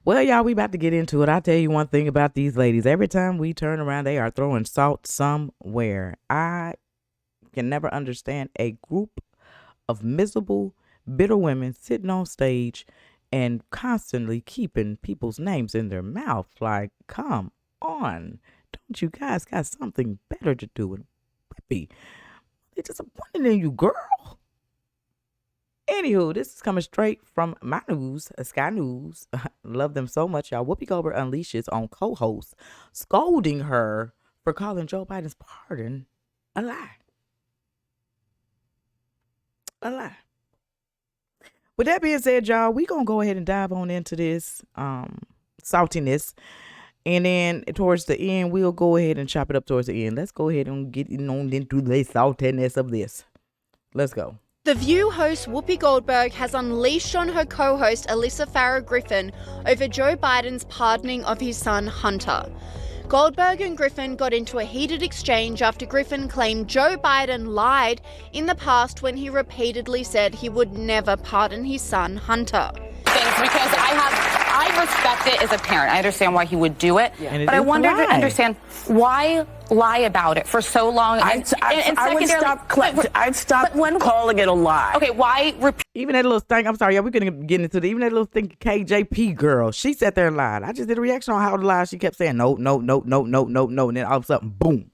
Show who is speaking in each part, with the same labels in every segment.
Speaker 1: Well, y'all, we about to get into it. I'll tell you one thing about these ladies. Every time we turn around, they are throwing salt somewhere. I can never understand a group of miserable, bitter women sitting on stage and constantly keeping people's names in their mouth. Like, come on. Don't you guys got something better to do? And Whoopi, they're disappointed in you, girl. Anywho, this is coming straight from my news, Sky News. Love them so much, y'all. Whoopi Goldberg unleashes on co-host, scolding her for calling Joe Biden's pardon a lie. A lie. With that being said, y'all, we gonna go ahead and dive on into this saltiness. And then towards the end, we'll go ahead and chop it up towards the end. Let's go ahead and get on into the saltiness of this. Let's go.
Speaker 2: The View host Whoopi Goldberg has unleashed on her co-host Alyssa Farah Griffin over Joe Biden's pardoning of his son Hunter. Goldberg and Griffin got into a heated exchange after Griffin claimed Joe Biden lied in the past when he repeatedly said he would never pardon his son Hunter.
Speaker 3: Because I respect it as a parent. I understand why he would do it, but I wonder to understand why lie about it for so long.
Speaker 4: I'd stop calling it a lie.
Speaker 3: Okay, why repeat?
Speaker 1: Even that little thing, I'm sorry, yeah, we're gonna get into it. Even that little thing, KJP girl, she sat there and lied. I just did a reaction on how to lie. She kept saying no, and then all of a sudden, boom.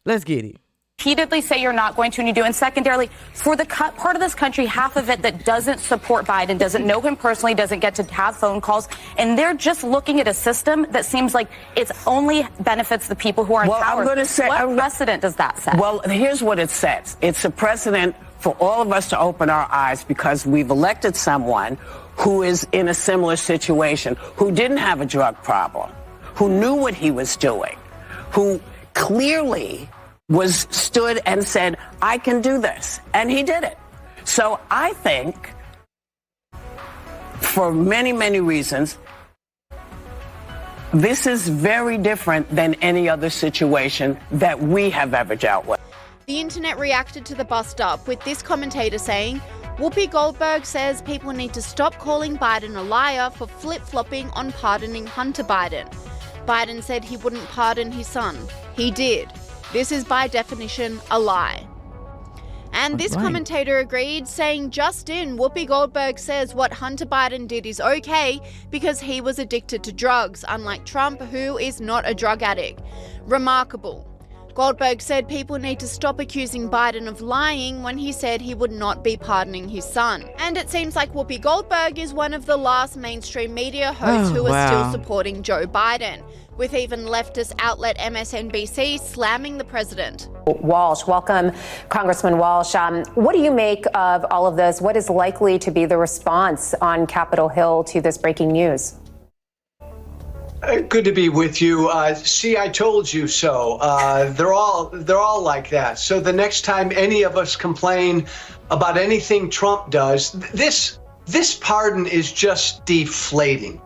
Speaker 1: Let's get it.
Speaker 3: Repeatedly say you're not going to, and you do. And secondarily, for the part of this country, half of it that doesn't support Biden, doesn't know him personally, doesn't get to have phone calls, and they're just looking at a system that seems like it's only benefits the people who are in power.
Speaker 4: I'm going to say,
Speaker 3: what precedent does that set?
Speaker 4: Well, here's what it says. It's a precedent for all of us to open our eyes because we've elected someone who is in a similar situation, who didn't have a drug problem, who knew what he was doing, who clearly stood and said, I can do this. And he did it. So I think, for many, many reasons, this is very different than any other situation that we have ever dealt with.
Speaker 2: The internet reacted to the bust up with this commentator saying, Whoopi Goldberg says people need to stop calling Biden a liar for flip-flopping on pardoning Hunter Biden. Biden said he wouldn't pardon his son. He did. This is by definition a lie. And this commentator agreed, saying just in, Whoopi Goldberg says what Hunter Biden did is okay because he was addicted to drugs, unlike Trump, who is not a drug addict. Remarkable. Goldberg said people need to stop accusing Biden of lying when he said he would not be pardoning his son. And it seems like Whoopi Goldberg is one of the last mainstream media hosts who are still supporting Joe Biden, with even leftist outlet MSNBC slamming the president.
Speaker 5: Walsh, welcome, Congressman Walsh. What do you make of all of this? What is likely to be the response on Capitol Hill to this breaking news?
Speaker 6: Good to be with you. See, I told you so. They're all like that. So the next time any of us complain about anything Trump does, this pardon is just deflating.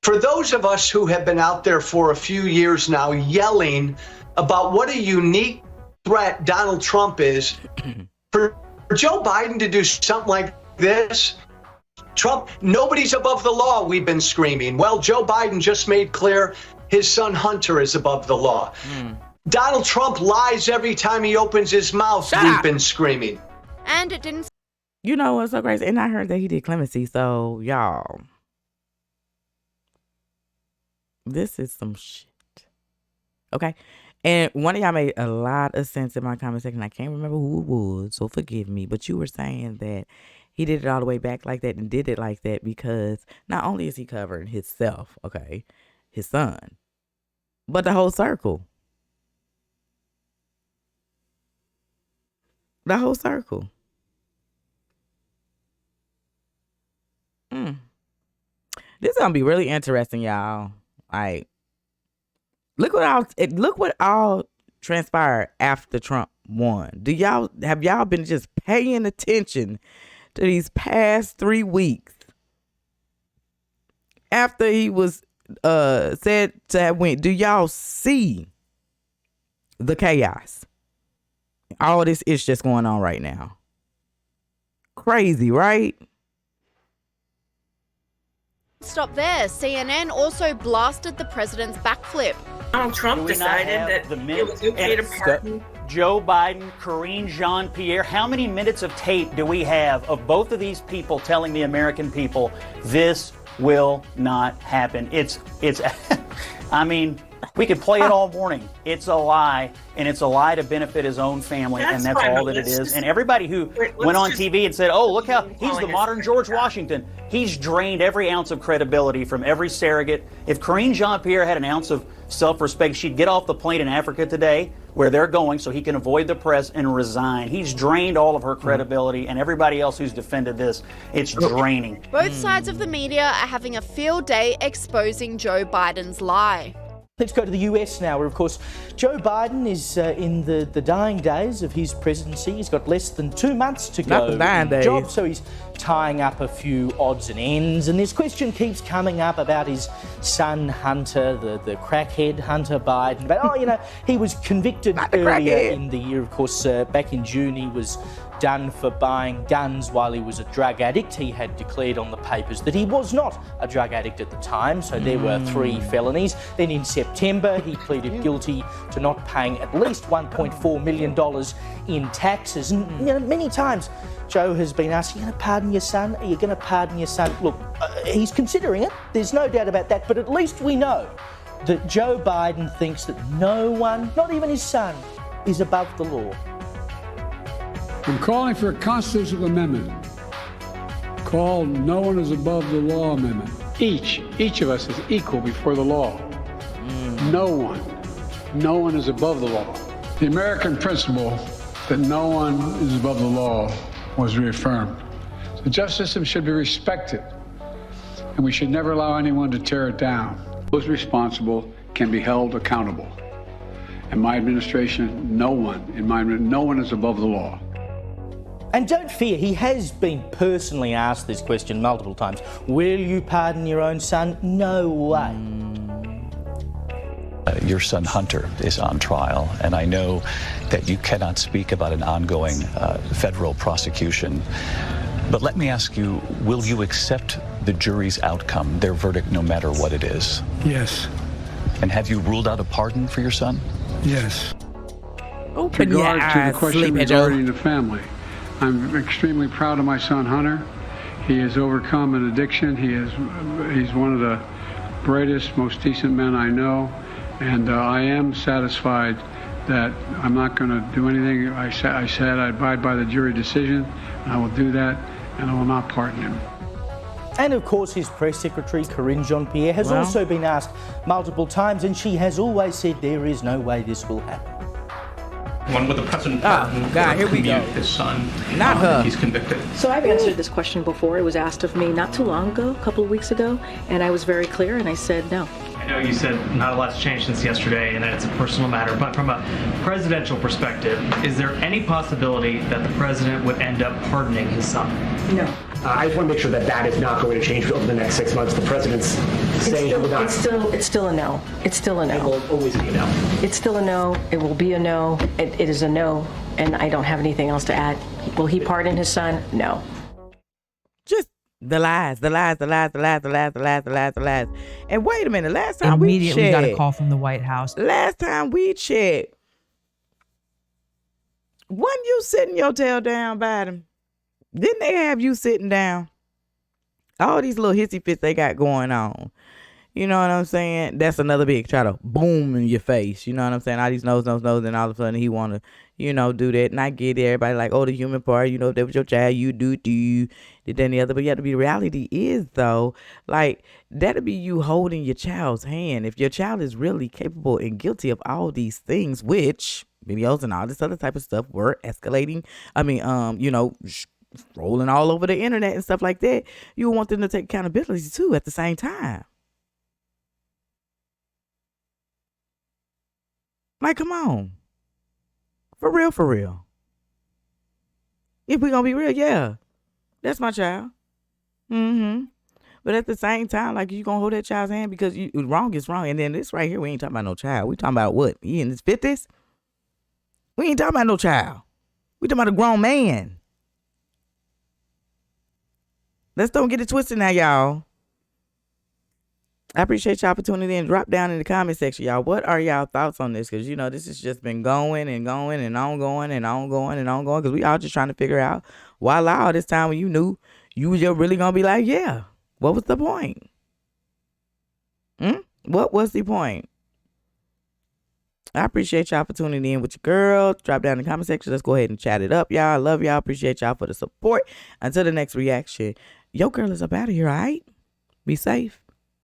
Speaker 6: For those of us who have been out there for a few years now yelling about what a unique threat Donald Trump is, for Joe Biden to do something like this, Trump, nobody's above the law, we've been screaming. Well, Joe Biden just made clear his son Hunter is above the law. Donald Trump lies every time he opens his mouth, we've been screaming.
Speaker 2: And it didn't...
Speaker 1: You know what's so crazy? And I heard that he did clemency, so y'all, this is some shit. Okay? And one of y'all made a lot of sense in my comment section. I can't remember who it was, so forgive me. But you were saying that he did it all the way back like that and did it like that because not only is he covering himself, okay, his son, but the whole circle. The whole circle. This is gonna be really interesting, y'all. Like, look what all transpired after Trump won. Have y'all been just paying attention to these past 3 weeks after he was said to have went? Do y'all see the chaos? All this is just going on right now. Crazy, right?
Speaker 2: Stop there. CNN also blasted the president's backflip.
Speaker 7: Donald Trump decided that it was okay to pardon
Speaker 8: Joe Biden, Karine Jean-Pierre. How many minutes of tape do we have of both of these people telling the American people this will not happen? It's I mean, we could play it all morning. It's a lie, and it's a lie to benefit his own family, and that's all that it is. And everybody who went on TV and said, oh, look how he's the modern George Washington, he's drained every ounce of credibility from every surrogate. If Karine Jean-Pierre had an ounce of self-respect, she'd get off the plane in Africa today, where they're going, so he can avoid the press and resign. He's drained all of her credibility, and everybody else who's defended this, it's draining.
Speaker 2: Both sides of the media are having a field day exposing Joe Biden's lie.
Speaker 9: Let's go to the US now, where, of course, Joe Biden is in the dying days of his presidency. He's got less than 2 months to go.
Speaker 1: Not the dying days.
Speaker 9: Job, so he's tying up a few odds and ends. And this question keeps coming up about his son, Hunter, the crackhead Hunter Biden. But, he was convicted earlier in the year, of course, back in June. He was done for buying guns while he was a drug addict. He had declared on the papers that he was not a drug addict at the time, so there were 3 felonies. Then in September, he pleaded guilty to not paying at least $1.4 million in taxes. And many times Joe has been asked, are you going to pardon your son? Are you going to pardon your son? Look, he's considering it. There's no doubt about that. But at least we know that Joe Biden thinks that no one, not even his son, is above the law.
Speaker 10: I'm calling for a constitutional amendment called No One is Above the Law Amendment. Each of us is equal before the law. No one is above the law. The American principle that no one is above the law was reaffirmed. The justice system should be respected, and we should never allow anyone to tear it down. Those responsible can be held accountable. In my administration, no one is above the law.
Speaker 9: And don't fear, he has been personally asked this question multiple times. Will you pardon your own son? No way.
Speaker 11: Your son Hunter is on trial, and I know that you cannot speak about an ongoing federal prosecution. But let me ask you, will you accept the jury's outcome, their verdict, no matter what it is?
Speaker 10: Yes.
Speaker 11: And have you ruled out a pardon for your son?
Speaker 10: Yes.
Speaker 1: Open your
Speaker 10: Regard to
Speaker 1: eyes,
Speaker 10: the question
Speaker 1: Sleepy Joe.
Speaker 10: regarding the family, I'm extremely proud of my son Hunter. He has overcome an addiction. He's one of the brightest, most decent men I know, and I am satisfied that I'm not going to do anything. I said I'd abide by the jury decision, and I will do that, and I will not pardon him.
Speaker 9: And of course, his press secretary, Karine Jean-Pierre, has also been asked multiple times, and she has always said there is no way this will happen.
Speaker 12: When would the president pardon
Speaker 1: here we go.
Speaker 12: his son?
Speaker 1: Not her.
Speaker 12: He's convicted.
Speaker 13: So I've answered this question before. It was asked of me not too long ago, a couple of weeks ago, and I was very clear, and I said no.
Speaker 14: I know you said not a lot's changed since yesterday and that it's a personal matter, but from a presidential perspective, is there any possibility that the president would end up pardoning his son?
Speaker 13: No.
Speaker 15: I just want to make sure that that is not going to change over the next 6 months. The president's saying he will not.
Speaker 13: It's still a no. It's still a no.
Speaker 15: It will always be a no.
Speaker 13: It's still a no. It will be a no. It is a no, and I don't have anything else to add. Will he pardon his son? No.
Speaker 1: Just the lies. And wait a minute, last time
Speaker 16: immediately
Speaker 1: we checked,
Speaker 16: got a call from the White House.
Speaker 1: Last time we checked, wasn't you sitting your tail down, Biden? Didn't they have you sitting down? All these little hissy fits they got going on. You know what I'm saying? That's another big try to boom in your face. You know what I'm saying? All these nose, and all of a sudden he want to, do that. And I get it. Everybody like, oh, the human part, if that was your child, you do, did that and the other. But yeah, the reality is, though, like, that'll be you holding your child's hand. If your child is really capable and guilty of all these things, which videos and all this other type of stuff were escalating. Rolling all over the internet and stuff like that, you want them to take accountability too at the same time. Like, come on. For real. If we're going to be real, yeah. That's my child. But at the same time, like, you going to hold that child's hand because wrong is wrong. And then this right here, we ain't talking about no child. We talking about what? He in his 50s? We ain't talking about no child. We talking about a grown man. Let's don't get it twisted now, y'all. I appreciate y'all for tuning in. Drop down in the comment section, y'all. What are y'all thoughts on this? Because, this has just been going and going and ongoing and ongoing and ongoing. Because we all just trying to figure out why lie all this time when you knew you was just really going to be like, yeah, what was the point? What was the point? I appreciate y'all for tuning in with your girl. Drop down in the comment section. Let's go ahead and chat it up, y'all. I love y'all. Appreciate y'all for the support. Until the next reaction, your girl is up out of here, all right? Be safe.